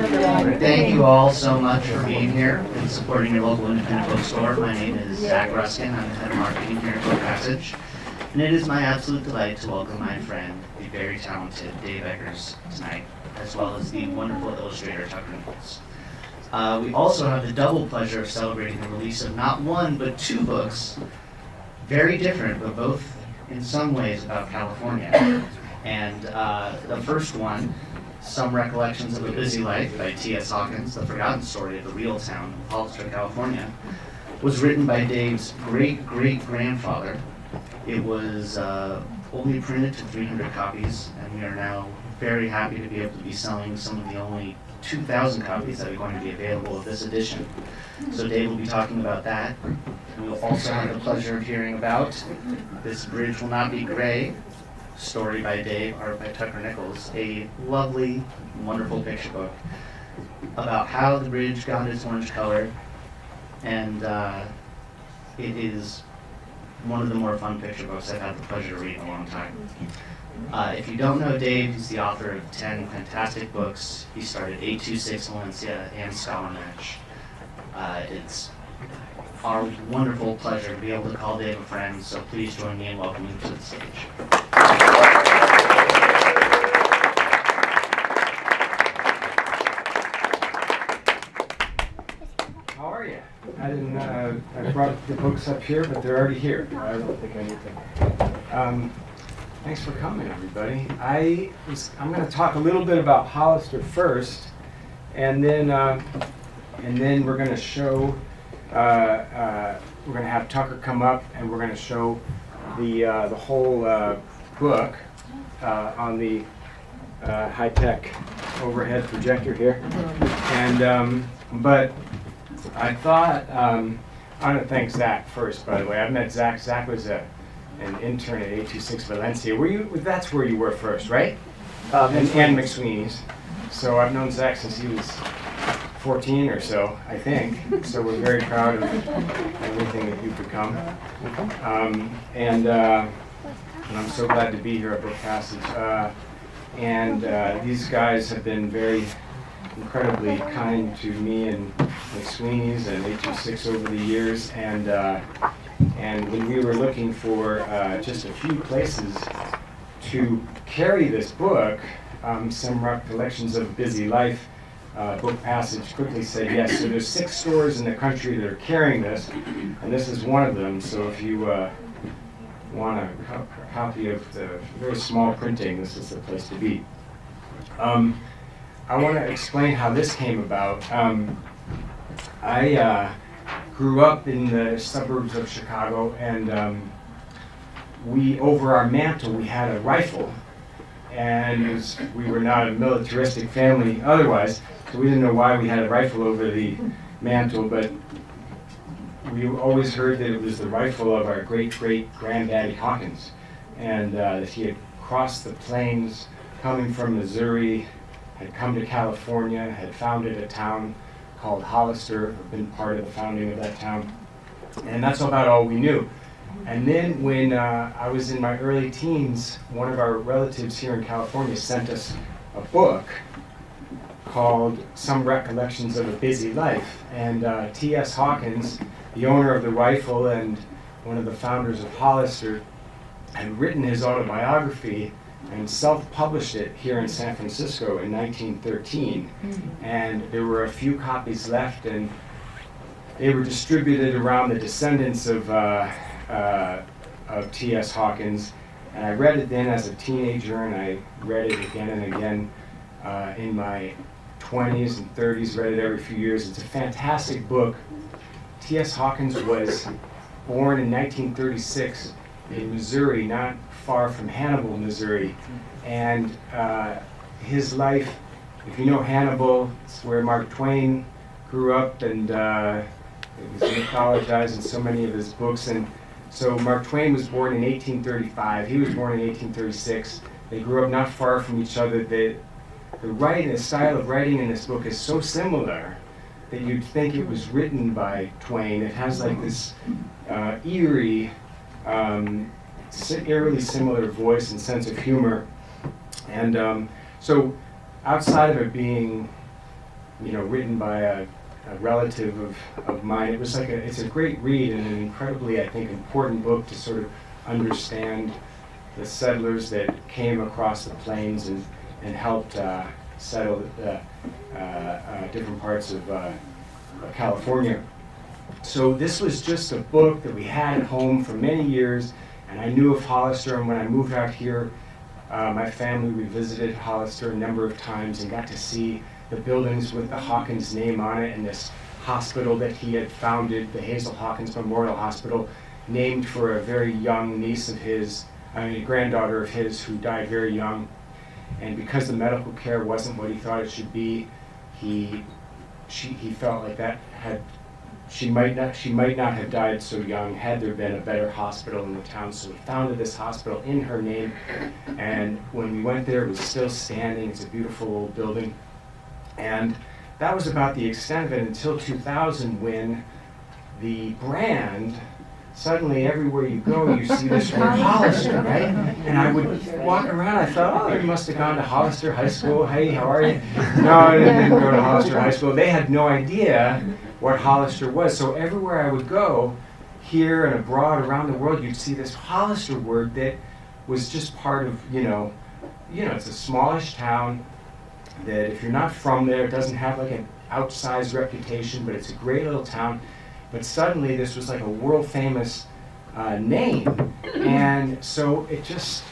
Thank you all so much for being here and supporting your local independent bookstore. My name is Zach Ruskin. I'm the head of marketing here at Book Passage. And it is my absolute delight to welcome my friend, the very talented Dave Eggers, tonight, as well as the wonderful illustrator Tucker Nichols. We also have the double pleasure of celebrating the release of not one, but two books, very different, but both in some ways about California. And the first one, Some Recollections of a Busy Life by T.S. Hawkins, the forgotten story of the real town of Hollister, California, was written by Dave's great-great-grandfather. It was only printed to 300 copies, and we are now very happy to be able to be selling some of the only 2,000 copies that are going to be available of this edition. So Dave will be talking about that. And we'll also have the pleasure of hearing about This Bridge Will Not Be Gray, story by Dave, art by Tucker Nichols, a lovely, wonderful picture book about how the bridge got its orange color, and it is one of the more fun picture books I've had the pleasure of reading in a long time. If you don't know Dave, he's the author of 10 fantastic books. He started 826 Valencia and Scholar Match. It's our wonderful pleasure to be able to call Dave a friend, so please join me in welcoming him to the stage. How are you? I didn't. I brought the books up here, but they're already here. I don't think I need them. Thanks for coming, everybody. I'm going to talk a little bit about Hollister first, and then we're going to show. We're going to have Tucker come up, and we're going to show the whole book on the high-tech overhead projector here. And but I thought I want to thank Zach first. By the way, I've met Zach. Zach was an intern at 826 Valencia. That's where you were first, right? And McSweeney's. So I've known Zach since he was 14 or so, I think. So we're very proud of everything that you've become. And I'm so glad to be here at Book Passage. These guys have been very incredibly kind to me and McSweeney's and 826 over the years. And when we were looking for just a few places to carry this book, Some Recollections of a Busy Life, Book Passage quickly said yes. So there's 6 stores in the country that are carrying this, and this is one of them. So if you want a copy of the very small printing, this is the place to be. I want to explain how this came about. I grew up in the suburbs of Chicago, and over our mantle we had a rifle. And we were not a militaristic family otherwise, so we didn't know why we had a rifle over the mantle, but we always heard that it was the rifle of our great-great-granddaddy Hawkins, and that he had crossed the plains coming from Missouri, had come to California, had founded a town called Hollister, been part of the founding of that town, and that's about all we knew. And then when I was in my early teens, one of our relatives here in California sent us a book called Some Recollections of a Busy Life. And T.S. Hawkins, the owner of the rifle and one of the founders of Hollister, had written his autobiography and self-published it here in San Francisco in 1913. And there were a few copies left, and they were distributed around the descendants of T.S. Hawkins, and I read it then as a teenager, and I read it again and again in my 20s and 30s, read it every few years. It's a fantastic book. T.S. Hawkins was born in 1936 in Missouri, not far from Hannibal, Missouri, and his life, if you know Hannibal, it's where Mark Twain grew up, and it was mythologized in so many of his books. And so Mark Twain was born in 1835. He was born in 1836. They grew up not far from each other. The style of writing in this book is so similar that you'd think it was written by Twain. It has like this eerily similar voice and sense of humor. And so outside of it being written by a relative of mine. It's a great read and an incredibly, I think, important book to sort of understand the settlers that came across the plains and helped settle different parts of California. So this was just a book that we had at home for many years, and I knew of Hollister, and when I moved out here, my family revisited Hollister a number of times and got to see the buildings with the Hawkins name on it and this hospital that he had founded, the Hazel Hawkins Memorial Hospital, named for a very young niece of his, a granddaughter of his who died very young. And because the medical care wasn't what he thought it should be, he felt like she might not have died so young had there been a better hospital in the town. So he founded this hospital in her name, and when we went there, it was still standing. It's a beautiful old building, and that was about the extent of it until 2000, when the brand, suddenly everywhere you go, you see this word Hollister, right? And I would walk around, I thought, oh, you must have gone to Hollister High School. Hey, how are you? No, I didn't go to Hollister High School. They had no idea what Hollister was. So everywhere I would go, here and abroad, around the world, you'd see this Hollister word that was just part of, it's a smallish town that if you're not from there, it doesn't have like an outsized reputation, but it's a great little town. But suddenly this was like a world famous name. And so it just,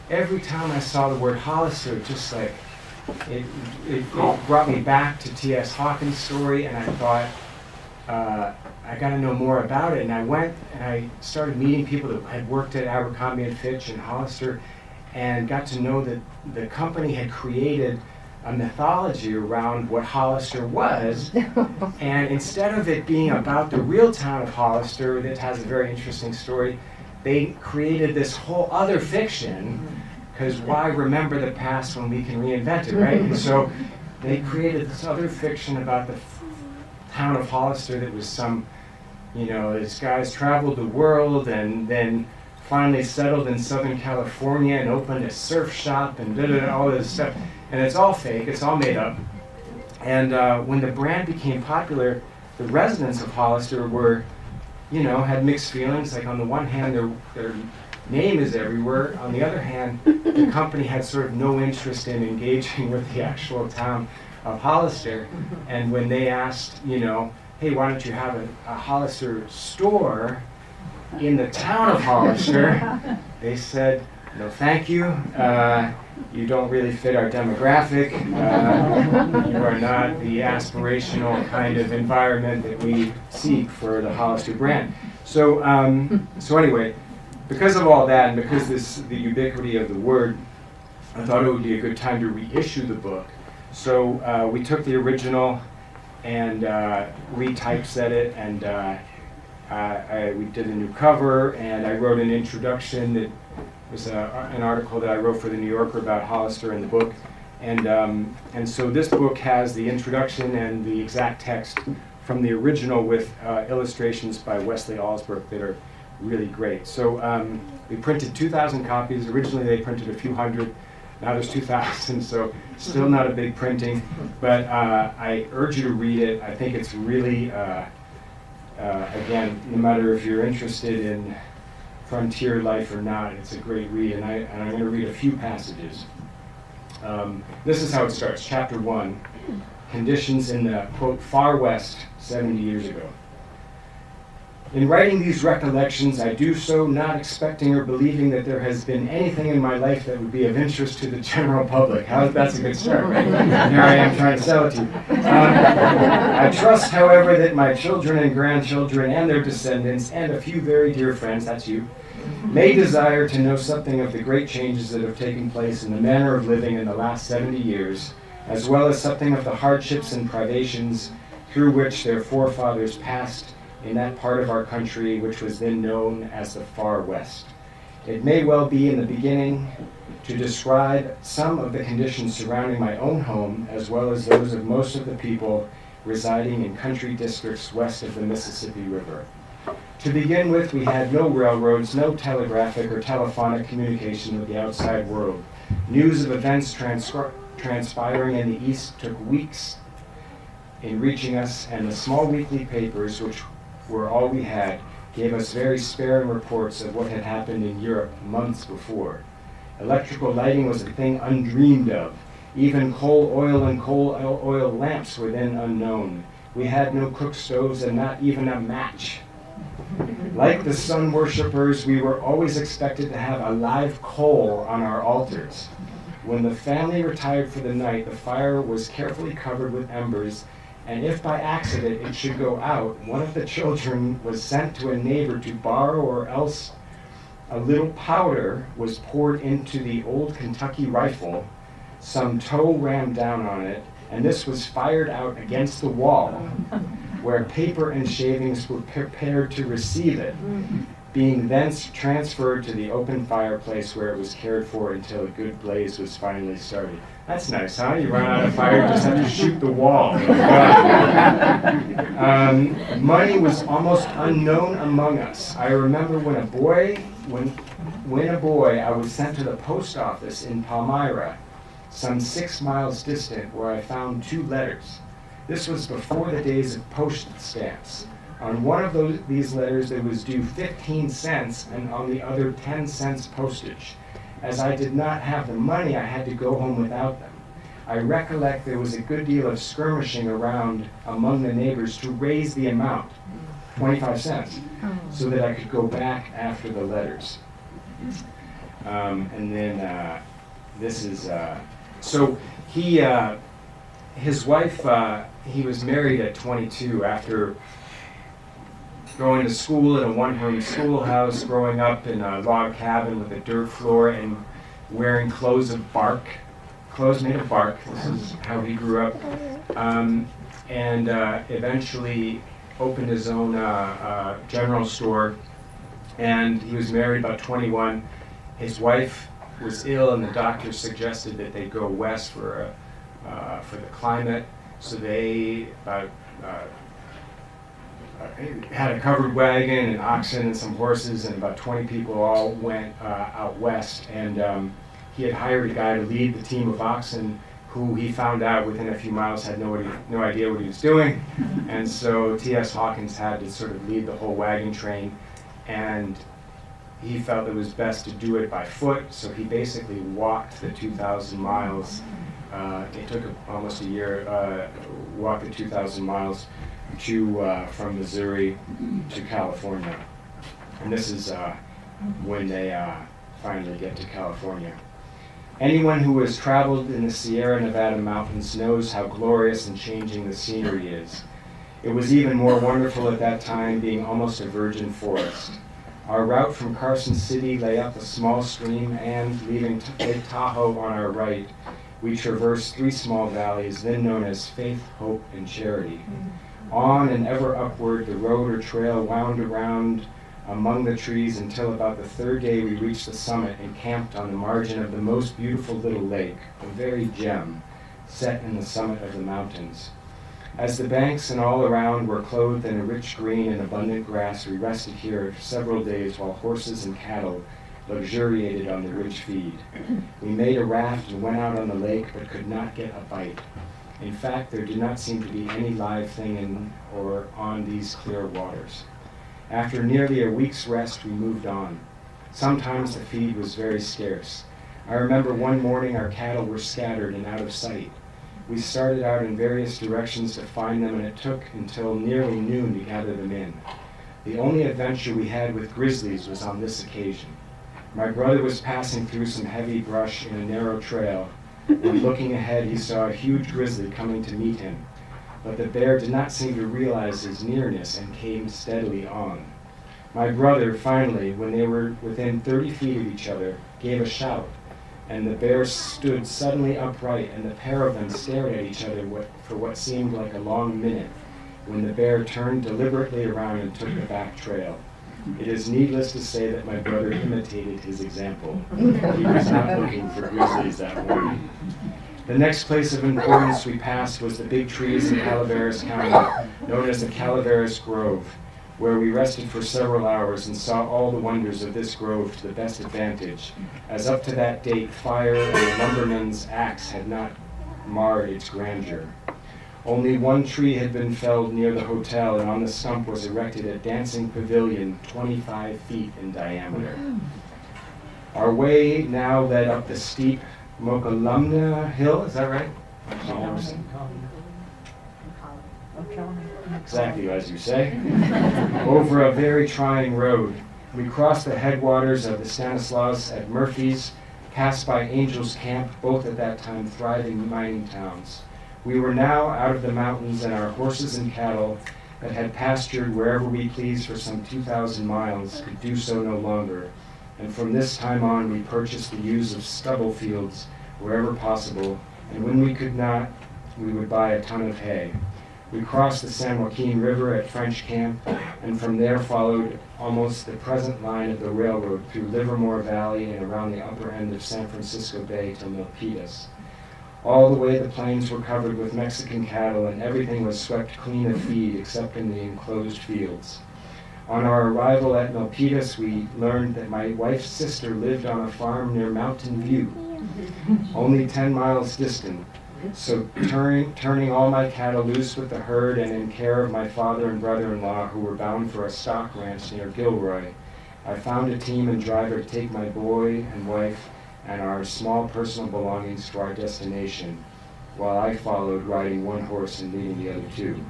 every time I saw the word Hollister, it just like, it brought me back to T.S. Hawkins' story, and I thought, I got to know more about it. And I went and I started meeting people that had worked at Abercrombie and Fitch and Hollister, and got to know that the company had created a mythology around what Hollister was, and instead of it being about the real town of Hollister that has a very interesting story, they created this whole other fiction, because why remember the past when we can reinvent it, right? And so they created this other fiction about the town of Hollister that was this guy's traveled the world and then finally settled in Southern California and opened a surf shop and all this stuff. And it's all fake, it's all made up. And when the brand became popular, the residents of Hollister were, had mixed feelings. Like on the one hand, their name is everywhere. On the other hand, the company had sort of no interest in engaging with the actual town of Hollister. And when they asked, hey, why don't you have a Hollister store in the town of Hollister, they said, no, thank you. You don't really fit our demographic. You are not the aspirational kind of environment that we seek for the Hollister brand. So anyway, because of all that, and because the ubiquity of the word, I thought it would be a good time to reissue the book. So we took the original and retypeset it, and we did a new cover, and I wrote an introduction that was an article that I wrote for the New Yorker about Hollister in the book. And so this book has the introduction and the exact text from the original with illustrations by Wesley Alsbrook that are really great. So we printed 2,000 copies. Originally they printed a few hundred. Now there's 2,000, so still not a big printing. But I urge you to read it. I think it's really, again, no matter if you're interested in frontier life or not, it's a great read, and I'm going to read a few passages. This is how it starts. Chapter 1, Conditions in the, quote, Far West 70 years ago. In writing these recollections, I do so not expecting or believing that there has been anything in my life that would be of interest to the general public. That's a good start, right? Here I am trying to sell it to you. I trust, however, that my children and grandchildren and their descendants and a few very dear friends, that's you, may desire to know something of the great changes that have taken place in the manner of living in the last 70 years, as well as something of the hardships and privations through which their forefathers passed in that part of our country which was then known as the Far West. It may well be in the beginning to describe some of the conditions surrounding my own home, as well as those of most of the people residing in country districts west of the Mississippi River. To begin with, we had no railroads, no telegraphic or telephonic communication with the outside world. News of events transpiring in the East took weeks in reaching us, and the small weekly papers, which were all we had, gave us very sparing reports of what had happened in Europe months before. Electrical lighting was a thing undreamed of. Even coal oil and coal oil lamps were then unknown. We had no cook stoves and not even a match. Like the sun worshippers, we were always expected to have a live coal on our altars. When the family retired for the night, the fire was carefully covered with embers, and if by accident it should go out, one of the children was sent to a neighbor to borrow, or else a little powder was poured into the old Kentucky rifle, some tow rammed down on it, and this was fired out against the wall, where paper and shavings were prepared to receive it, being thence transferred to the open fireplace where it was cared for until a good blaze was finally started. That's nice, huh? You run out of fire, you just have to shoot the wall. Money was almost unknown among us. I remember when a boy, I was sent to the post office in Palmyra, some 6 miles distant, where I found 2 letters. This was before the days of postage stamps. On one of these letters there was due 15 cents, and on the other 10 cents postage. As I did not have the money, I had to go home without them. I recollect there was a good deal of skirmishing around among the neighbors to raise the amount, 25 cents, so that I could go back after the letters. And then this is, so his wife, he was married at 22 after going to school in a one-room schoolhouse, growing up in a log cabin with a dirt floor, and wearing clothes made of bark. This is how he grew up. And eventually opened his own general store. And he was married about 21. His wife was ill, and the doctor suggested that they go west for the climate. So they had a covered wagon and oxen and some horses, and about 20 people all went out west. And he had hired a guy to lead the team of oxen, who he found out within a few miles had no idea what he was doing. And so T.S. Hawkins had to sort of lead the whole wagon train, and he felt it was best to do it by foot, so he basically walked the 2,000 miles. It took almost a year, walked the 2,000 miles from Missouri to California. And this is when they finally get to California. Anyone who has traveled in the Sierra Nevada mountains knows how glorious and changing the scenery is. It was even more wonderful at that time, being almost a virgin forest. Our route from Carson City lay up a small stream, and leaving Lake Tahoe on our right, we traversed 3 small valleys, then known as Faith, Hope, and Charity. On and ever upward, the road or trail wound around among the trees until about the 3rd day we reached the summit and camped on the margin of the most beautiful little lake, a very gem, set in the summit of the mountains. As the banks and all around were clothed in a rich green and abundant grass, we rested here several days while horses and cattle luxuriated on the rich feed. We made a raft and went out on the lake, but could not get a bite. In fact, there did not seem to be any live thing in or on these clear waters. After nearly a week's rest, we moved on. Sometimes the feed was very scarce. I remember one morning our cattle were scattered and out of sight. We started out in various directions to find them, and it took until nearly noon to gather them in. The only adventure we had with grizzlies was on this occasion. My brother was passing through some heavy brush in a narrow trail, when looking ahead he saw a huge grizzly coming to meet him. But the bear did not seem to realize his nearness and came steadily on. My brother, finally, when they were within 30 feet of each other, gave a shout, and the bear stood suddenly upright, and the pair of them stared at each other for what seemed like a long minute, when the bear turned deliberately around and took the back trail. It is needless to say that my brother imitated his example. He was not looking for grizzlies that morning. The next place of importance we passed was the big trees in Calaveras County, known as the Calaveras Grove, where we rested for several hours and saw all the wonders of this grove to the best advantage, as up to that date fire and the lumberman's axe had not marred its grandeur. Only one tree had been felled near the hotel, and on the stump was erected a dancing pavilion 25 feet in diameter. Our way now led up the steep Mokolumna Hill, is that right? Exactly as you say. Over a very trying road. We crossed the headwaters of the Stanislaus at Murphy's, passed by Angel's Camp, both at that time thriving mining towns. We were now out of the mountains, and our horses and cattle that had pastured wherever we pleased for some 2,000 miles could do so no longer. And from this time on, we purchased the use of stubble fields wherever possible, and when we could not, we would buy a ton of hay. We crossed the San Joaquin River at French Camp, and from there followed almost the present line of the railroad through Livermore Valley and around the upper end of San Francisco Bay to Milpitas. All the way the plains were covered with Mexican cattle, and everything was swept clean of feed except in the enclosed fields. On our arrival at Milpitas, we learned that my wife's sister lived on a farm near Mountain View, only 10 miles distant. So turning all my cattle loose with the herd and in care of my father and brother-in-law who were bound for a stock ranch near Gilroy, I found a team and driver to take my boy and wife and our small personal belongings to our destination, while I followed, riding one horse and leading the other two.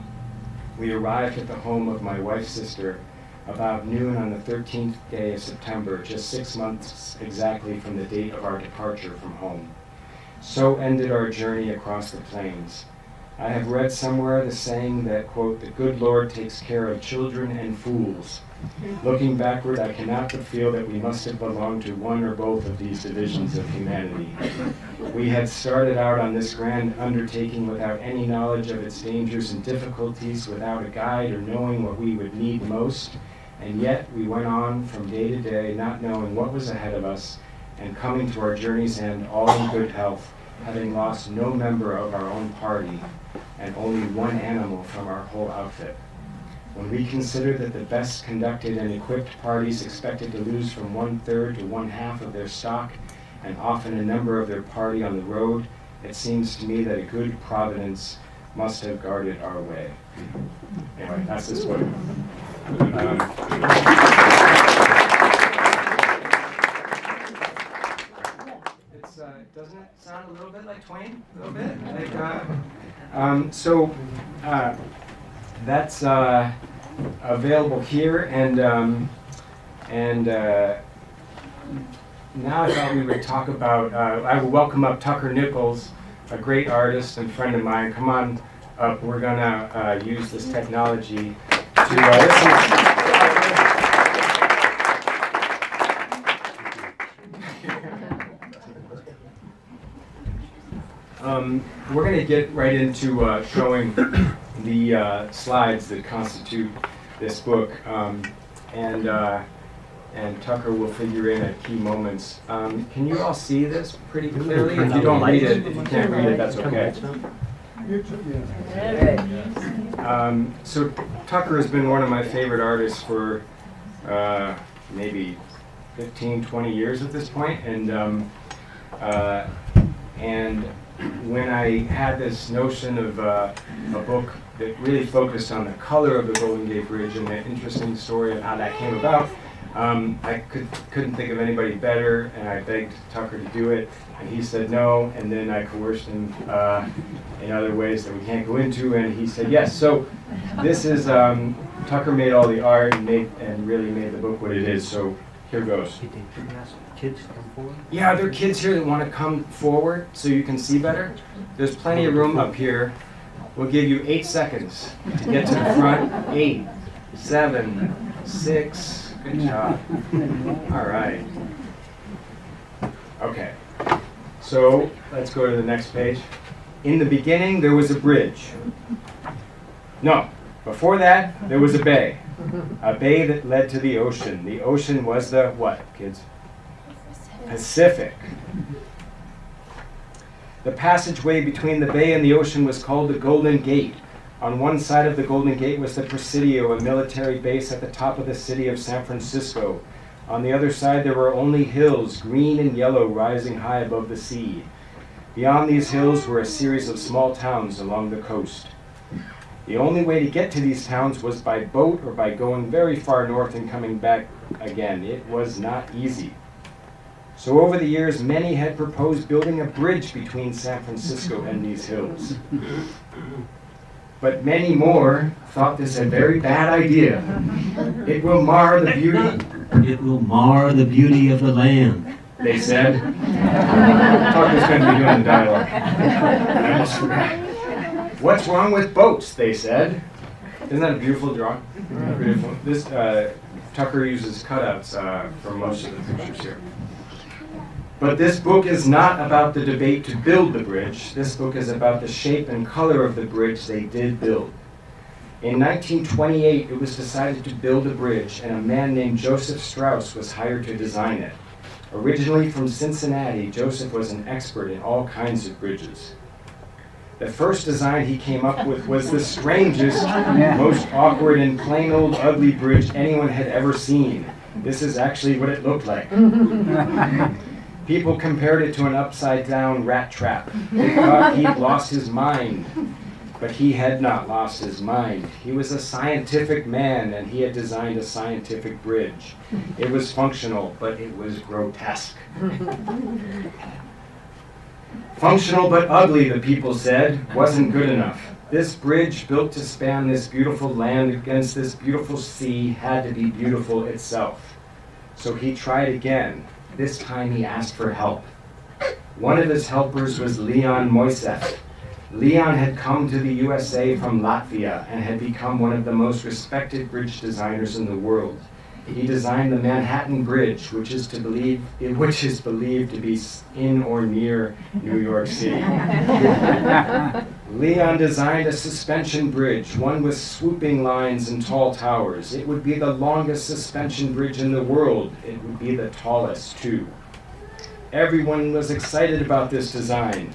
We arrived at the home of my wife's sister about noon on the 13th day of September, just 6 months exactly from the date of our departure from home. So ended our journey across the plains. I have read somewhere the saying that, quote, "the good Lord takes care of children and fools." Looking backward, I cannot but feel that we must have belonged to one or both of these divisions of humanity. We had started out on this grand undertaking without any knowledge of its dangers and difficulties, without a guide or knowing what we would need most, and yet we went on from day to day, not knowing what was ahead of us, and coming to our journey's end all in good health, having lost no member of our own party and only one animal from our whole outfit. When we consider that the best conducted and equipped parties expected to lose from 1/3 to 1/2 of their stock, and often a number of their party on the road, it seems to me that a good providence must have guarded our way. Anyway, that's this book. Doesn't it sound a little bit like Twain? A little bit? That's available here, and now I thought we would talk about, I will welcome up Tucker Nichols, a great artist and friend of mine. Come on up, we're gonna use this technology to, we're going to get right into showing the slides that constitute this book, and Tucker will figure in at key moments. Can you all see this pretty clearly? If you don't read it, if you can't read it, that's okay. So Tucker has been one of my favorite artists for maybe 15, 20 years at this point, and when I had this notion of a book that really focused on the color of the Golden Gate Bridge and the interesting story of how that came about, I couldn't think of anybody better, and I begged Tucker to do it, and he said no, and then I coerced him in other ways that we can't go into, and he said yes. So this is, Tucker made all the art and really made the book what it is, so here goes. Kids come forward? Yeah, there are kids here that want to come forward so you can see better. There's plenty of room up here. We'll give you 8 seconds to get to the front. 8, 7, 6. Good job. All right. Okay. So let's go to the next page. In the beginning, there was a bridge. No, before that, there was a bay. A bay that led to the ocean. The ocean was the what, kids? Pacific. The passageway between the bay and the ocean was called the Golden Gate. On one side of the Golden Gate was the Presidio, a military base at the top of the city of San Francisco. On the other side there were only hills, green and yellow, rising high above the sea. Beyond these hills were a series of small towns along the coast. The only way to get to these towns was by boat or by going very far north and coming back again. It was not easy. So over the years, many had proposed building a bridge between San Francisco and these hills. But many more thought this a very bad idea. It will mar the beauty. It will mar the beauty of the land. They said. Tucker's going to be doing the dialogue. I almost forgot. What's wrong with boats, they said. Isn't that a beautiful drawing? Beautiful. This, Tucker uses cutouts for most of the pictures here. But this book is not about the debate to build the bridge. This book is about the shape and color of the bridge they did build. In 1928, it was decided to build a bridge, and a man named Joseph Strauss was hired to design it. Originally from Cincinnati, Joseph was an expert in all kinds of bridges. The first design he came up with was the strangest, most awkward and plain old ugly bridge anyone had ever seen. This is actually what it looked like. People compared it to an upside-down rat trap. They thought he'd lost his mind, but he had not lost his mind. He was a scientific man, and he had designed a scientific bridge. It was functional, but it was grotesque. Functional but ugly, the people said, wasn't good enough. This bridge, built to span this beautiful land against this beautiful sea, had to be beautiful itself. So he tried again. This time he asked for help. One of his helpers was Leon Moiseff. Leon had come to the USA from Latvia and had become one of the most respected bridge designers in the world. He designed the Manhattan Bridge, which is believed to be in or near New York City. Leon designed a suspension bridge, one with swooping lines and tall towers. It would be the longest suspension bridge in the world. It would be the tallest, too. Everyone was excited about this design.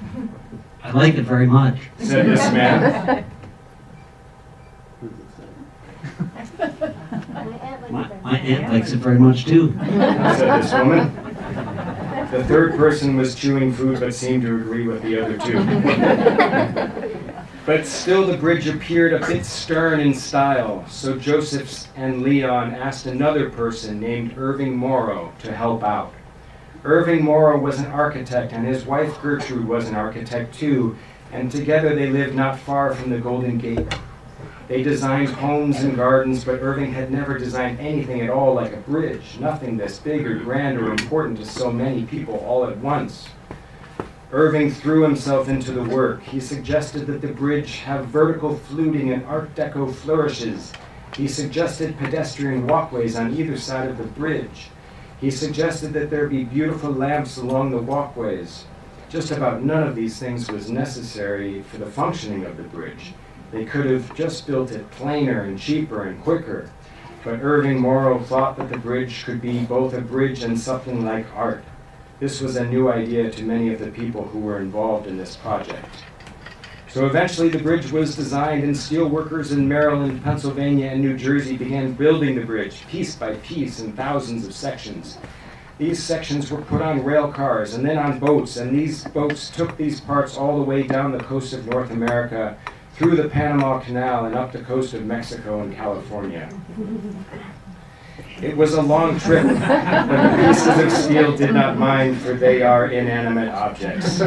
I like it very much. Said this man. My aunt likes it very much too. Said this woman. The third person was chewing food but seemed to agree with the other two. But still the bridge appeared a bit stern in style, so Joseph and Leon asked another person named Irving Morrow to help out. Irving Morrow was an architect, and his wife Gertrude was an architect too, and together they lived not far from the Golden Gate. They designed homes and gardens, but Irving had never designed anything at all like a bridge, nothing this big or grand or important to so many people all at once. Irving threw himself into the work. He suggested that the bridge have vertical fluting and Art Deco flourishes. He suggested pedestrian walkways on either side of the bridge. He suggested that there be beautiful lamps along the walkways. Just about none of these things was necessary for the functioning of the bridge. They could have just built it plainer and cheaper and quicker. But Irving Morrow thought that the bridge could be both a bridge and something like art. This was a new idea to many of the people who were involved in this project. So eventually the bridge was designed, and steel workers in Maryland, Pennsylvania, and New Jersey began building the bridge piece by piece in thousands of sections. These sections were put on rail cars and then on boats, and these boats took these parts all the way down the coast of North America, through the Panama Canal and up the coast of Mexico and California. It was a long trip, but the pieces of steel did not mind, for they are inanimate objects.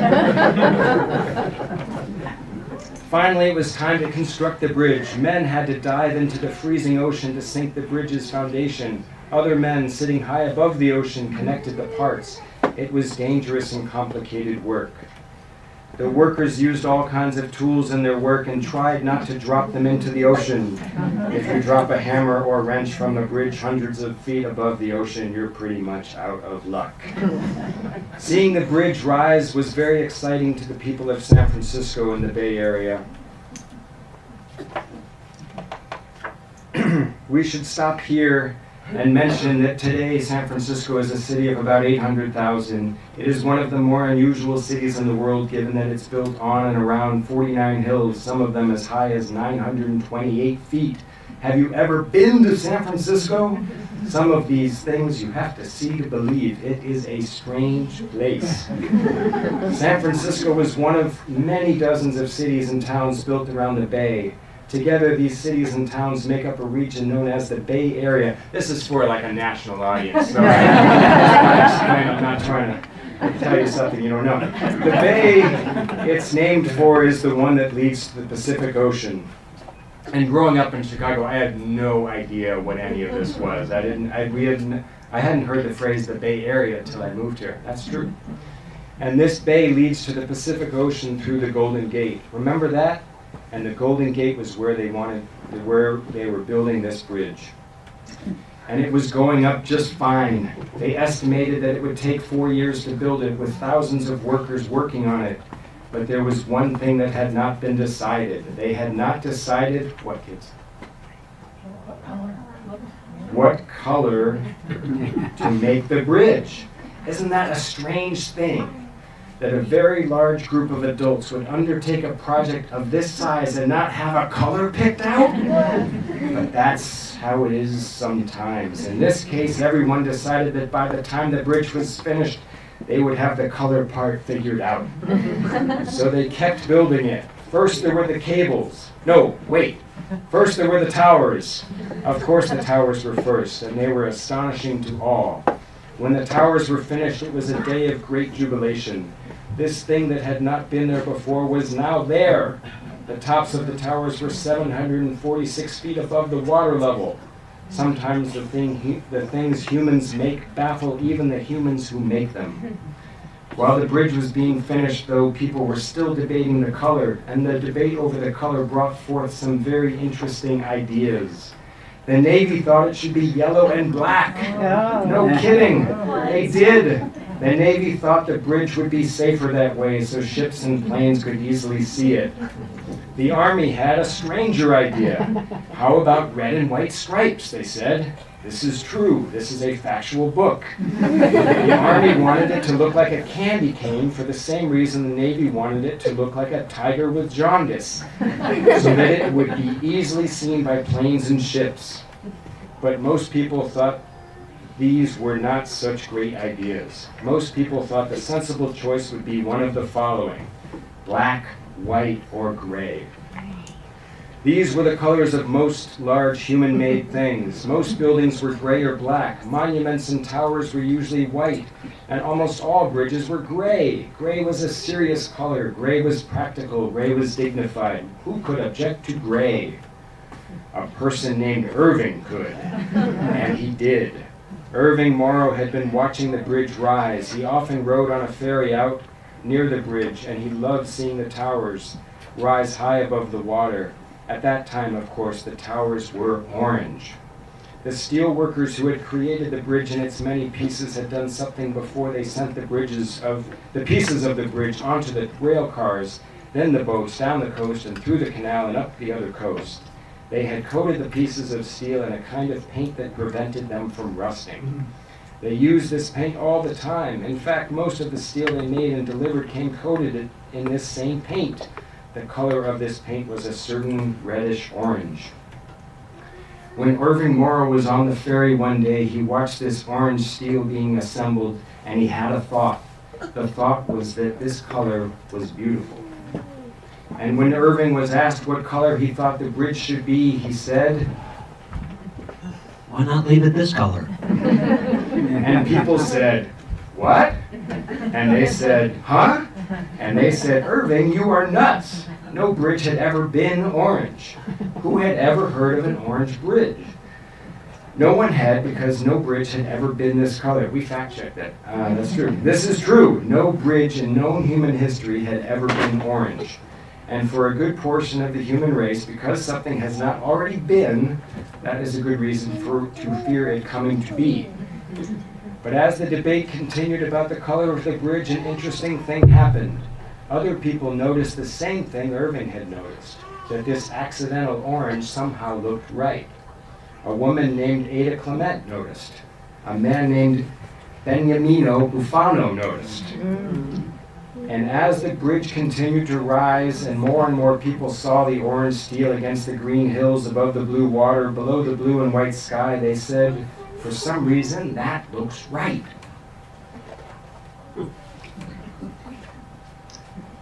Finally, it was time to construct the bridge. Men had to dive into the freezing ocean to sink the bridge's foundation. Other men, sitting high above the ocean, connected the parts. It was dangerous and complicated work. The workers used all kinds of tools in their work and tried not to drop them into the ocean. If you drop a hammer or wrench from a bridge hundreds of feet above the ocean, you're pretty much out of luck. Seeing the bridge rise was very exciting to the people of San Francisco and the Bay Area. We should stop here and mention that today San Francisco is a city of about 800,000. It is one of the more unusual cities in the world, given that it's built on and around 49 hills, some of them as high as 928 feet. Have you ever been to San Francisco? Some of these things you have to see to believe. It is a strange place. San Francisco was one of many dozens of cities and towns built around the bay. Together, these cities and towns make up a region known as the Bay Area. This is for like a national audience, so I'm not trying to tell you something you don't know. The bay it's named for is the one that leads to the Pacific Ocean. And growing up in Chicago, I had no idea what any of this was. I hadn't heard the phrase the Bay Area until I moved here. That's true. And this bay leads to the Pacific Ocean through the Golden Gate. Remember that? And the Golden Gate was where they were building this bridge. And it was going up just fine. They estimated that it would take 4 years to build it with thousands of workers working on it. But there was one thing that had not been decided. They had not decided, what kids? What color to make the bridge. Isn't that a strange thing? That a very large group of adults would undertake a project of this size and not have a color picked out? But that's how it is sometimes. In this case, everyone decided that by the time the bridge was finished, they would have the color part figured out. So they kept building it. First there were the cables. No, wait. First there were the towers. Of course the towers were first, and they were astonishing to all. When the towers were finished, it was a day of great jubilation. This thing that had not been there before was now there. The tops of the towers were 746 feet above the water level. Sometimes the things humans make baffle even the humans who make them. While the bridge was being finished, though, people were still debating the color, and the debate over the color brought forth some very interesting ideas. The Navy thought it should be yellow and black. No kidding, they did. The Navy thought the bridge would be safer that way, so ships and planes could easily see it. The Army had a stranger idea. How about red and white stripes, they said. This is true. This is a factual book. The Army wanted it to look like a candy cane for the same reason the Navy wanted it to look like a tiger with jaundice, so that it would be easily seen by planes and ships. But most people thought these were not such great ideas. Most people thought the sensible choice would be one of the following: black, white, or gray. These were the colors of most large human-made things. Most buildings were gray or black. Monuments and towers were usually white, and almost all bridges were gray. Gray was a serious color. Gray was practical. Gray was dignified. Who could object to gray? A person named Irving could, and he did. Irving Morrow had been watching the bridge rise. He often rode on a ferry out near the bridge, and he loved seeing the towers rise high above the water. At that time, of course, the towers were orange. The steel workers who had created the bridge and its many pieces had done something before they sent the pieces of the bridge onto the rail cars, then the boats down the coast and through the canal and up the other coast. They had coated the pieces of steel in a kind of paint that prevented them from rusting. They used this paint all the time. In fact, most of the steel they made and delivered came coated in this same paint. The color of this paint was a certain reddish orange. When Irving Morrow was on the ferry one day, he watched this orange steel being assembled, and he had a thought. The thought was that this color was beautiful. And when Irving was asked what color he thought the bridge should be, he said, Why not leave it this color? and people said, what? And they said, huh? And they said, Irving, you are nuts. No bridge had ever been orange. Who had ever heard of an orange bridge? No one had, because no bridge had ever been this color. We fact-checked that. That's true. This is true. No bridge in known human history had ever been orange. And for a good portion of the human race, because something has not already been, that is a good reason to fear it coming to be. But as the debate continued about the color of the bridge, an interesting thing happened. Other people noticed the same thing Irving had noticed, that this accidental orange somehow looked right. A woman named Ada Clement noticed. A man named Beniamino Bufano noticed. And as the bridge continued to rise and more people saw the orange steel against the green hills above the blue water, below the blue and white sky, they said, for some reason, that looks right.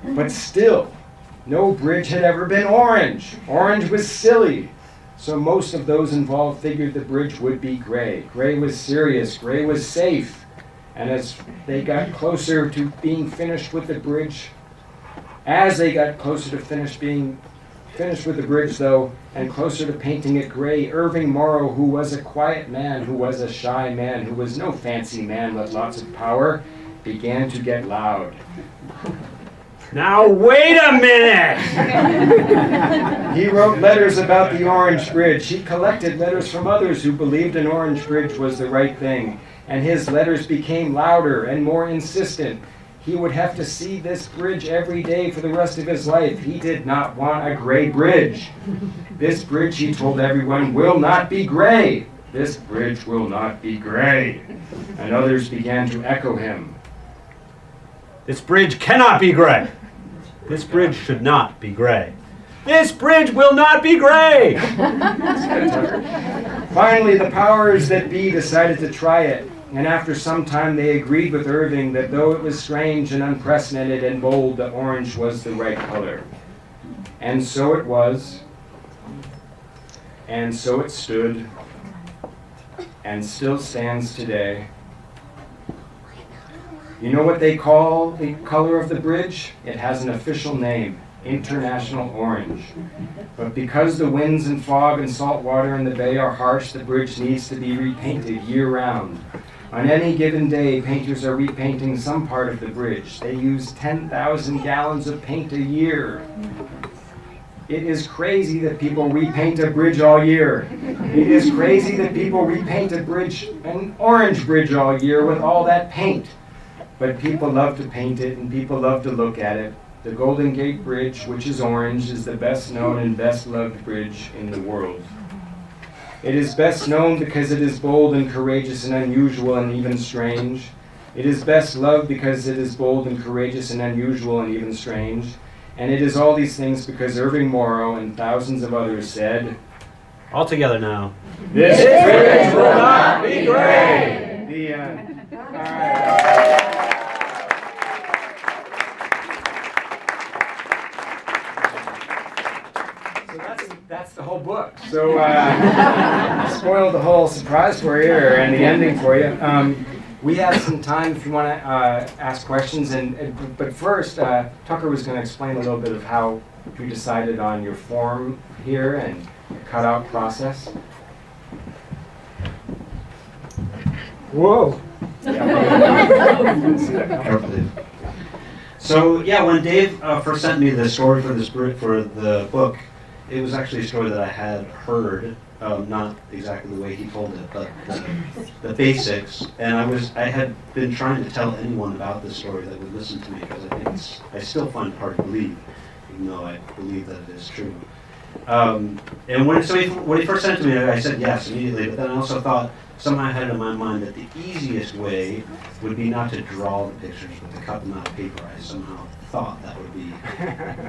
But still, No bridge had ever been orange. Orange was silly. So most of those involved figured the bridge would be gray. Gray was serious. Gray was safe. And as they got closer to being finished with the bridge, being finished with the bridge, though, and closer to painting it gray, Irving Morrow, who was a quiet man, who was a shy man, who was no fancy man with lots of power, began to get loud. Now wait a minute! He wrote letters about the Orange Bridge. He collected letters from others who believed an orange bridge was the right thing. And his letters became louder and more insistent. He would have to see this bridge every day for the rest of his life. He did not want a gray bridge. This bridge, he told everyone, will not be gray. This bridge will not be gray. And others began to echo him. This bridge cannot be gray. This bridge should not be gray. This bridge will not be gray. Finally, the powers that be decided to try it. And after some time, they agreed with Irving that though it was strange and unprecedented and bold, that orange was the right color. And so it was. And so it stood. And still stands today. You know what they call the color of the bridge? It has an official name, International Orange. But because the winds and fog and salt water in the bay are harsh, the bridge needs to be repainted year-round. On any given day, painters are repainting some part of the bridge. They use 10,000 gallons of paint a year. It is crazy that people repaint a bridge all year. It is crazy that people repaint a bridge, an orange bridge all year with all that paint. But people love to paint it and people love to look at it. The Golden Gate Bridge, which is orange, is the best known and best loved bridge in the world. It is best known because it is bold and courageous and unusual and even strange. It is best loved because it is bold and courageous and unusual and even strange. And it is all these things because Irving Morrow and thousands of others said, All together now. "This bridge will not be gray." The end. All right. That's the whole book. So spoiled the whole surprise for you and the ending for you. We have some time if you want to ask questions. But first, Tucker was going to explain a little bit of how we decided on your form here and the cutout process. Whoa. Carefully. So yeah, when Dave first sent me the story for the book, it was actually a story that I had heard, not exactly the way he told it, but the basics. And I had been trying to tell anyone about this story that would listen to me, because I still find it hard to believe, even though I believe that it is true. And when he first sent it to me, I said yes immediately. But then I also thought, somehow I had it in my mind that the easiest way would be not to draw the pictures, but to cut them out of paper. I somehow thought that would be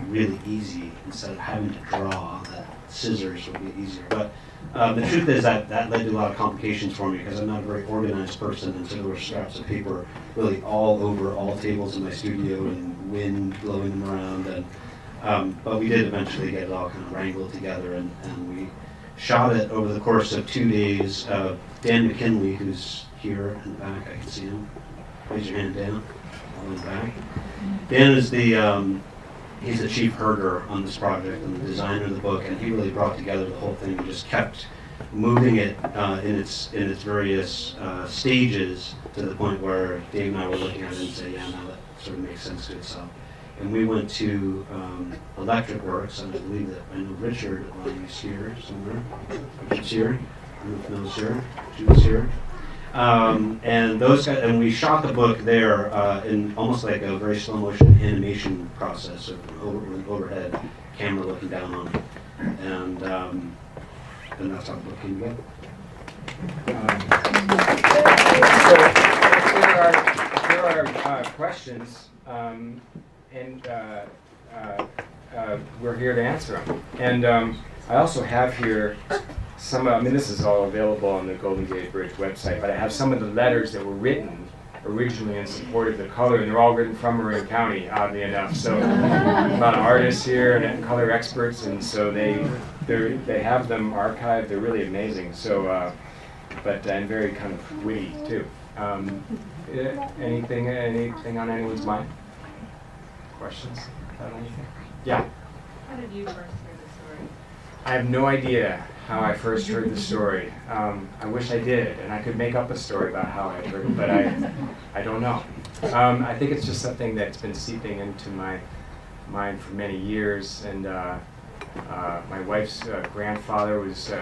really easy, instead of having to draw, that scissors would be easier. But the truth is that led to a lot of complications for me, because I'm not a very organized person, and so there were scraps of paper really all over all tables in my studio and wind blowing them around. But we did eventually get it all kind of wrangled together, and we shot it over the course of 2 days. Dan McKinley, who's here in the back, I can see him. Raise your hand, Dan. All in the back. Dan is he's the chief herder on this project and the designer of the book, and he really brought together the whole thing and just kept moving it in its various stages, to the point where Dave and I were looking at it and saying, yeah, now that sort of makes sense to itself. And we went to Electric Works, and I believe that I know Richard is here somewhere. Richard's here. I don't know if Mel's here. She was here. And those guys, and we shot the book there in almost like a very slow motion animation process, of an overhead camera looking down on it. And that's how the book came together. So if there are questions, we're here to answer them. And I also have here this is all available on the Golden Gate Bridge website, but I have some of the letters that were written originally in support of the color, and they're all written from Marin County, oddly enough. So a lot of artists here and color experts, and so they have them archived. They're really amazing. So, and very kind of witty too. Anything on anyone's mind? Questions about anything? Yeah. How did you first hear the story? I have no idea how I first heard the story. I wish I did, and I could make up a story about how I heard it, but I don't know. I think it's just something that's been seeping into my mind for many years, and my wife's grandfather was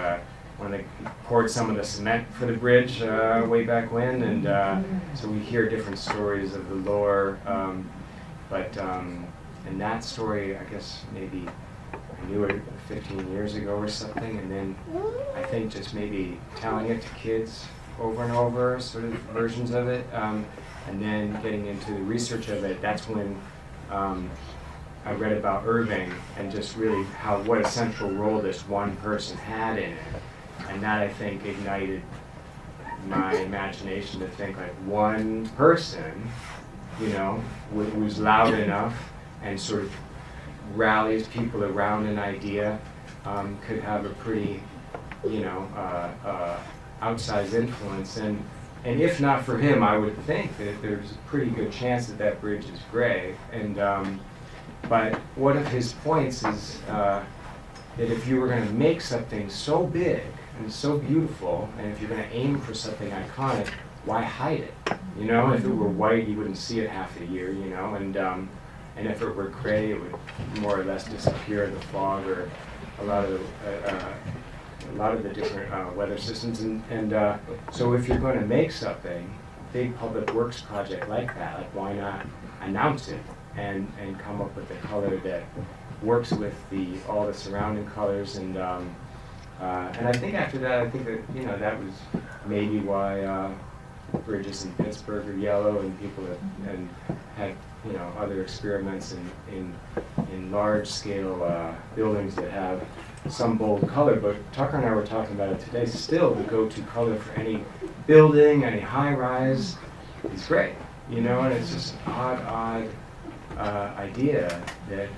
one that poured some of the cement for the bridge way back when, and so we hear different stories of the lore, and that story, I guess maybe I knew it 15 years ago or something, and then I think just maybe telling it to kids over and over, sort of versions of it, and then getting into the research of it. That's when I read about Irving and just really what a central role this one person had in it, and that I think ignited my imagination to think like one person, who's loud enough and sort of rallies people around an idea, could have a pretty, outsized influence. And if not for him, I would think that there's a pretty good chance that bridge is gray. And but one of his points is that if you were going to make something so big and so beautiful, and if you're going to aim for something iconic, why hide it? If it were white, you wouldn't see it half a year, and if it were gray, it would more or less disappear in the fog or a lot of the different weather systems. And so if you're going to make something, big public works project like that, like why not announce it and come up with a color that works with all the surrounding colors. And I think after that, I think that that was maybe why bridges in Pittsburgh are yellow, and people had other experiments in large-scale buildings that have some bold color. But Tucker and I were talking about it today. Still, the go-to color for any building, any high-rise, is gray. And it's just an odd idea that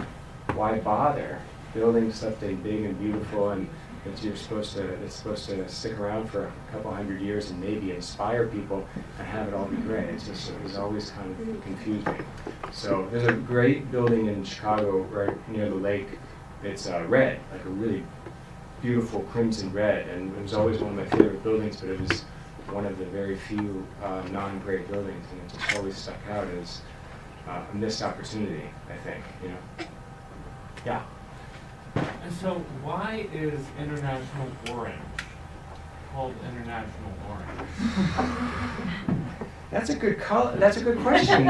why bother building something big and beautiful and it's supposed to stick around for a couple hundred years and maybe inspire people and have it all be gray. It was always kind of confusing. So there's a great building in Chicago right near the lake. It's red, like a really beautiful crimson red, and it was always one of my favorite buildings, but it was one of the very few non-gray buildings, and it just always stuck out as a missed opportunity, I think. Yeah. And so why is International Orange called International Orange? That's a good question.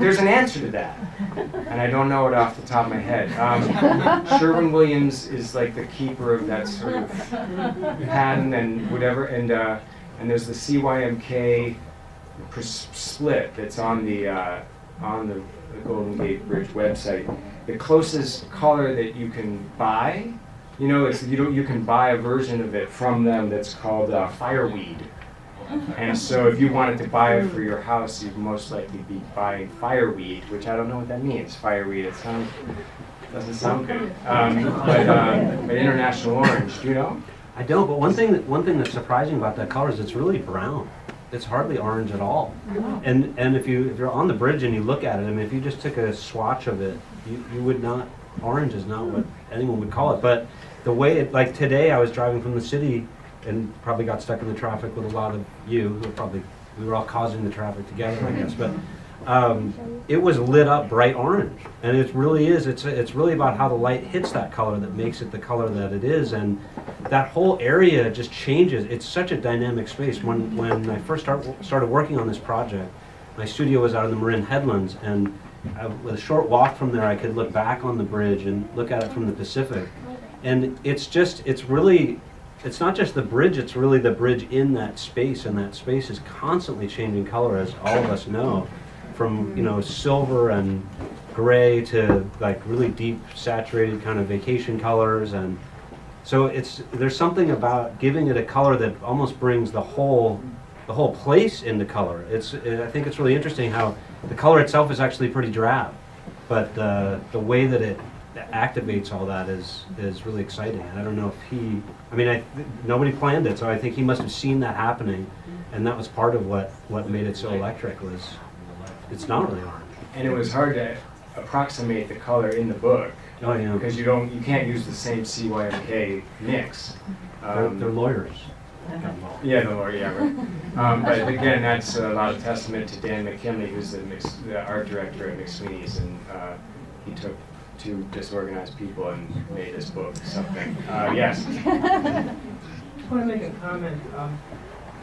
There's an answer to that, and I don't know it off the top of my head. Sherwin-Williams is like the keeper of that sort of patent and whatever, and there's the CYMK split that's on the Golden Gate Bridge website. The closest color that you can buy, you can buy a version of it from them that's called fireweed. And so if you wanted to buy it for your house, you'd most likely be buying fireweed, which I don't know what that means, fireweed. Doesn't sound good. But International Orange, do you know? I don't, but one thing that's surprising about that color is it's really brown. It's hardly orange at all. And if you're on the bridge and you look at it, if you just took a swatch of it, you would not, orange is not what anyone would call it. But the way like today I was driving from the city and probably got stuck in the traffic with a lot of you who we were all causing the traffic together, I guess. But it was lit up bright orange, and it really is. It's really about how the light hits that color that makes it the color that it is, and that whole area just changes. It's such a dynamic space. When I first started working on this project, my studio was out in the Marin Headlands, and with a short walk from there, I could look back on the bridge and look at it from the Pacific, and it's not just the bridge, it's really the bridge in that space, and that space is constantly changing color, as all of us know, from silver and gray to like really deep saturated kind of vacation colors. And so there's something about giving it a color that almost brings the whole the whole place into color. I think it's really interesting how the color itself is actually pretty drab, but the way that it activates all that is really exciting. And I don't know if nobody planned it, so I think he must have seen that happening, and that was part of what made it so electric. Was it's not really orange. And it was hard to approximate the color in the book Oh yeah, because you can't use the same CYMK mix. they're lawyers. Yeah, the lawyer, yeah, right. But again, that's a lot of testament to Dan McKinley, who's the art director at McSweeney's, and he took two disorganized people and made this book something. Yes. I just want to make a comment. I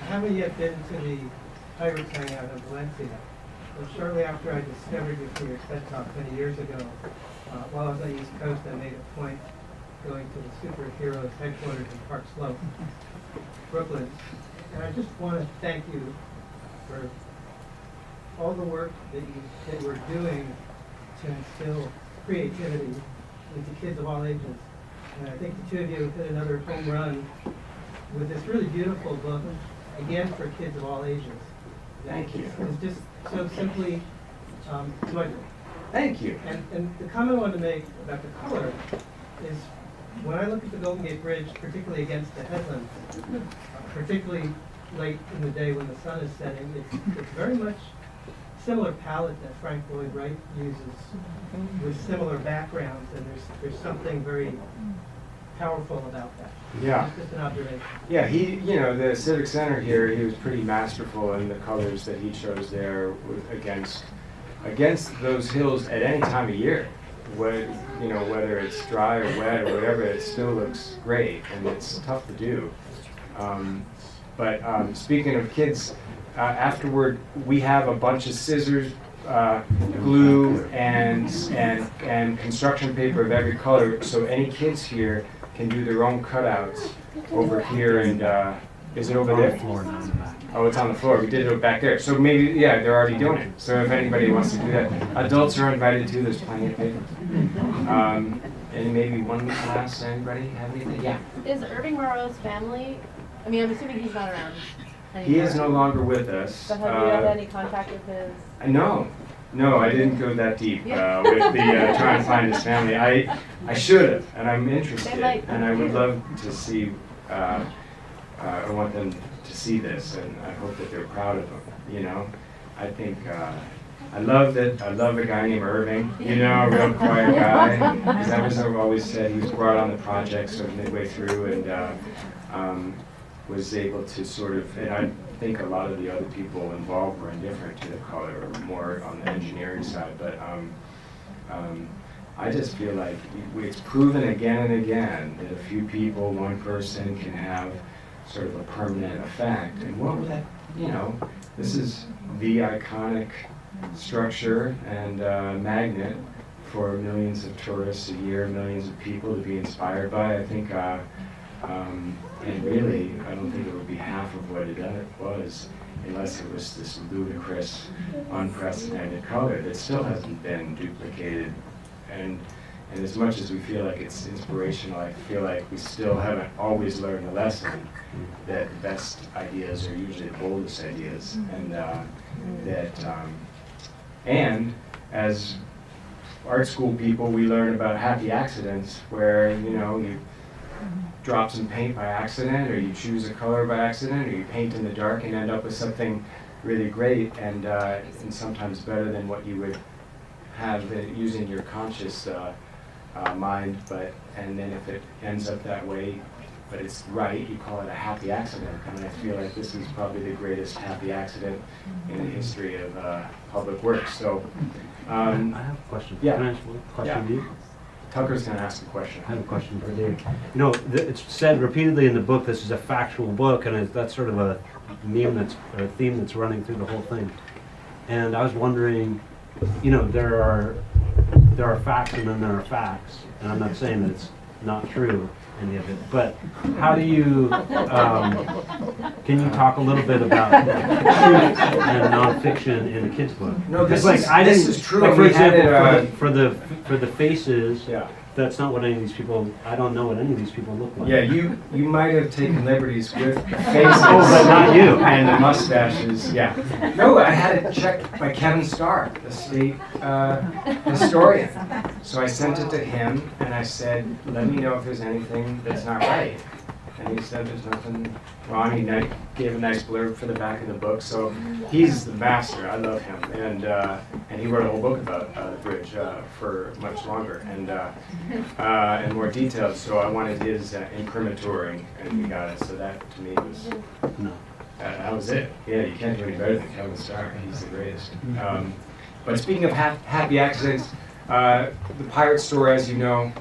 haven't yet been to the Pirates Hangout in Valencia. But shortly after I discovered you through your TED Talk many years ago, while I was on the East Coast, I made a point going to the superheroes headquarters in Park Slope, Brooklyn. And I just want to thank you for all the work that we're doing to instill creativity into kids of all ages. And I think the two of you have hit another home run with this really beautiful book, again, for kids of all ages. Thank you. It's just so simply delightful. Thank you. And the comment I wanted to make about the color is when I look at the Golden Gate Bridge, particularly against the headlands, particularly late in the day when the sun is setting, it's very much similar palette that Frank Lloyd Wright uses with similar backgrounds, and there's something very powerful about that. Yeah. It's just an observation. Yeah, the Civic Center here, he was pretty masterful in the colors that he chose there against those hills at any time of year. Whether it's dry or wet or whatever, it still looks great, and it's tough to do. But speaking of kids, afterward we have a bunch of scissors, glue, and construction paper of every color, so any kids here can do their own cutouts over here. And is it over On there? the floor now in the back. Oh, it's on the floor. We did it back there. So maybe, yeah, they're already doing it. So if anybody wants to do that, adults are invited too. There's plenty of paper. And maybe one last, anybody have anything? Yeah. Is Irving Morrow's family, I mean, I'm assuming he's not around anymore. He is no longer with us. But have you had any contact with his? No, I didn't go that deep with the trying to find his family. I should have, and I'm interested, and I would love to see. I want them to see this, and I hope that they're proud of him. I think I love a guy named Irving. A real quiet guy. Because that was what I've always said. He was brought on the project sort of midway through, and was able to sort of. And I think a lot of the other people involved were indifferent to the color, or more on the engineering side. But I just feel like it's proven again and again that a few people, one person, can have sort of a permanent effect. And what would that, this is the iconic structure and magnet for millions of tourists a year, millions of people to be inspired by. I think, and really, I don't think it would be half of what it was unless it was this ludicrous, unprecedented color that still hasn't been duplicated. And as much as we feel like it's inspirational, I feel like we still haven't always learned the lesson that the best ideas are usually the boldest ideas, and as art school people, we learn about happy accidents where you drop some paint by accident, or you choose a color by accident, or you paint in the dark and end up with something really great and sometimes better than what you would have using your conscious mind. And then if it ends up that way, but it's right, you call it a happy accident. And I feel like this is probably the greatest happy accident in the history of public works. So I have a question. Yeah. Can I ask a question to you? Tucker's going to ask a question. I have a question for Dave. It's said repeatedly in the book this is a factual book, and that's sort of a theme that's running through the whole thing. And I was wondering, there are facts and then there are facts, and I'm not saying that it's not true, any of it, but how do you, can you talk a little bit about truth and nonfiction in a kid's book? No, this is is true. Like, for We had example, it, for the faces, Yeah. that's not what any of these people, I don't know what any of these people look like. Yeah, you might have taken liberties with the faces. Oh, but not you. And the mustaches, yeah. No, I had it checked by Kevin Starr, the state historian. So I sent it to him and I said, let me know if there's anything that's not right. And he said there's nothing wrong. He gave a nice blurb for the back of the book. So he's the master. I love him. And he wrote a whole book about the bridge for much longer and more detailed. So I wanted his imprimatur, and we got it. So that to me was No. that was it. Yeah, you can't do any better than Kevin Starr. He's the greatest. But speaking of happy accidents, the pirate store, as you know,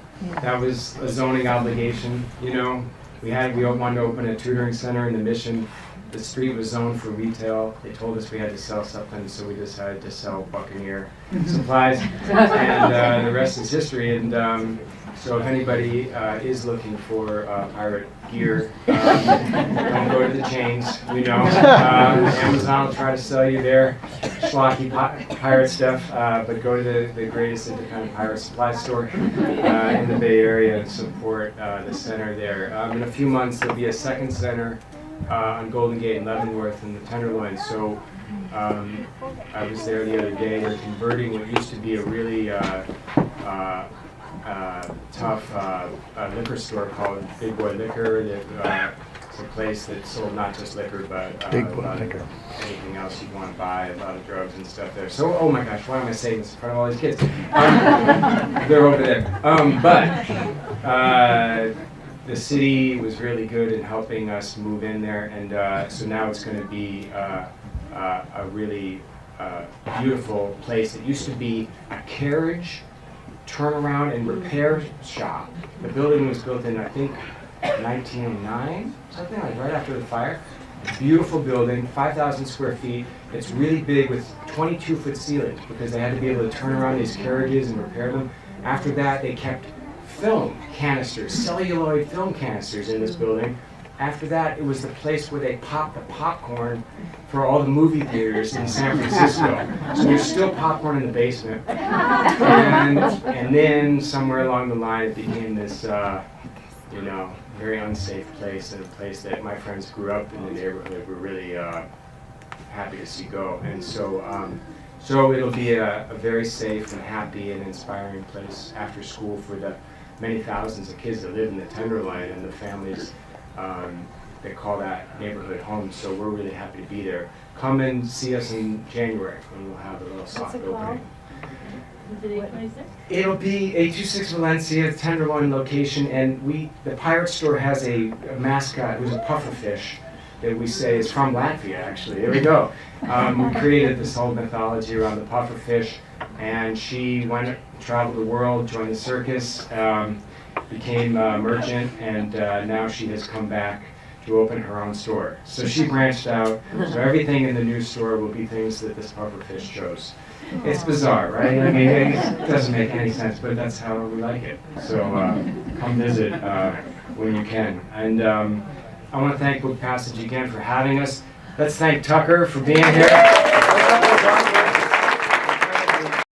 that was a zoning obligation. You know, we wanted to open a tutoring center in the Mission. The street was zoned for retail. They told us we had to sell something, so we decided to sell Buccaneer supplies, and the rest is history. And so if anybody is looking for pirate gear, don't go to the chains. You know, Amazon will try to sell you their schlocky pirate stuff, but go to the greatest independent pirate supply store in the Bay Area and support the center there. In a few months, there'll be a second center on Golden Gate and Leavenworth in the Tenderloin. So I was there the other day. They're converting what used to be a really tough liquor store called Big Boy Liquor. That it's a place that sold not just liquor, but anything else you'd want to buy, a lot of drugs and stuff there. So, oh my gosh, why am I saying this in front of all these kids? They're over there. But the city was really good in helping us move in there, and so now it's going to be a really beautiful place. It used to be a carriage turnaround and repair shop. The building was built in, I think, 1909, something like right after the fire. Beautiful building, 5,000 square feet. It's really big with 22-foot ceilings because they had to be able to turn around these carriages and repair them. After that, they kept film canisters, celluloid film canisters in this building. After that, it was the place where they popped the popcorn for all the movie theaters in San Francisco. So there's still popcorn in the basement. And then somewhere along the line, it became this, very unsafe place, and a place that my friends grew up in the neighborhood were really happy to see go. And so it'll be a very safe and happy and inspiring place after school for the many thousands of kids that live in the Tenderloin and the families they call that neighborhood home. So we're really happy to be there. Come and see us in January when we'll have a little soft opening. Is it 826? It'll be 826 Valencia, Tenderloin location, and the pirate store has a mascot who's a pufferfish that we say is from Latvia, actually. There we go. We created this whole mythology around the pufferfish, and she traveled the world, joined the circus, became a merchant, and now she has come back to open her own store. So she branched out, so everything in the new store will be things that this pufferfish chose. It's bizarre, right? I mean, it doesn't make any sense, but that's how we like it. So come visit when you can. And I want to thank Book Passage again for having us. Let's thank Tucker for being here.